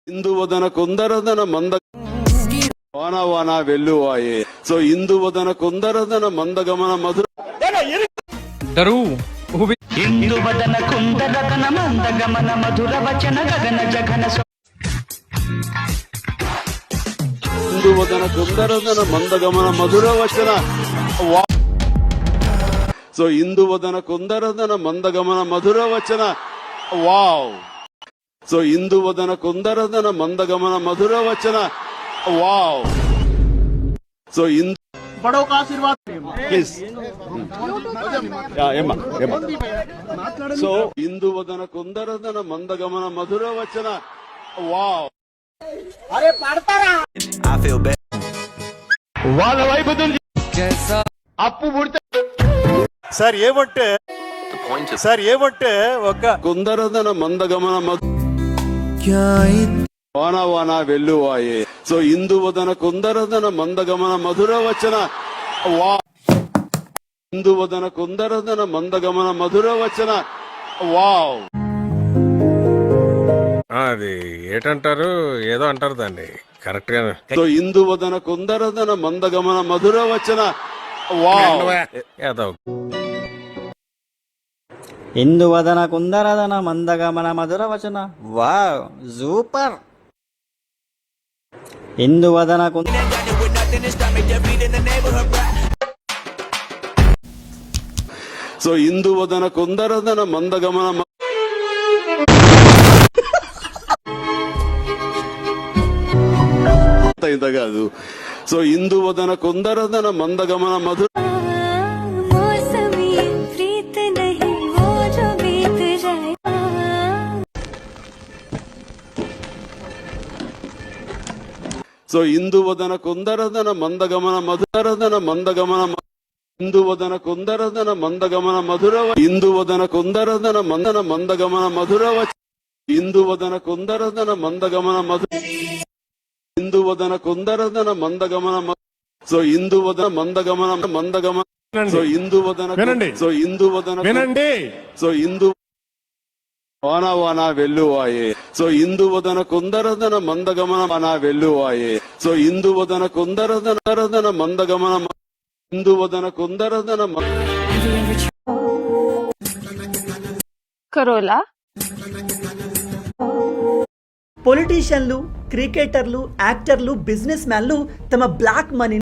ఇందువదన కుందరదన మంద వాన వాన వెల్లువాయే సో ఇందువదన కుందరదన మందగమన మధుర ఇందువదన కుందరదన మందగమన మధుర వచన గగన జగన ఇందువదన కుందరదన మందగమన మధుర వచన సో ఇందువదన కుందరదన మందగమన మధుర వచన వావ్ సో ఇందువదన కుందరదన మందగమన మధుర వచన వావ్ సో बड़ों का आशीर्वाद ప్లీజ్ సో ఇందువదన కుందరదన మందగమన మధుర వచన వావ్ अरे पढ़ता వాళ్ళ వైపు నుంచి అప్పు పుడితే సార్ ఏమంటే ఒక కుందరదన మందగమన వాన వాన వెల్లువాయే సో ఇందువదన కుందరదన మందగమన మధుర వచన వా ఇందువదన కుందరదన మందగమన మధుర వచన వావ్ అది ఏటంటారు ఏదో అంటారు దాన్ని కరెక్ట్ గా సో ఇందువదన కుందరదన మందగమన మధుర వచన వావ్ ఏదో ఇందువదన కుందరదన మందగమన మధుర వచన వావ్ సూపర్ ఇందువదన సో ఇందువదన కుందరదన మందగమన ఇంత కాదు సో ఇందువదన కుందరదన మందగమన మధుర సో ఇందువదన కుందరదన మందగమన మధురదన మందగమన ఇందువదన కుందరదన మందగమన మధుర ఇందువదన కుందరదన మందన మందగమన మధుర ఇందువదన కుందరదన మందగమన మధు ఇందువదన కుందరదన మందగమన సో ఇందువదన మందగమన మందగమన సో ఇందువదన సో ఇందువదన సో ఇందు వాన వాన వెల్లువాయే సో ఇందువదన కుందరదన మందగమన వాన వెల్లువాయే సో ఇందువదన కుందరదన మందగమన ఇందువదన కుందరదన కరోలా పొలిటీషియన్లు, క్రికెటర్లు, యాక్టర్లు, బిజినెస్ మ్యాన్లు తమ బ్లాక్ మనీ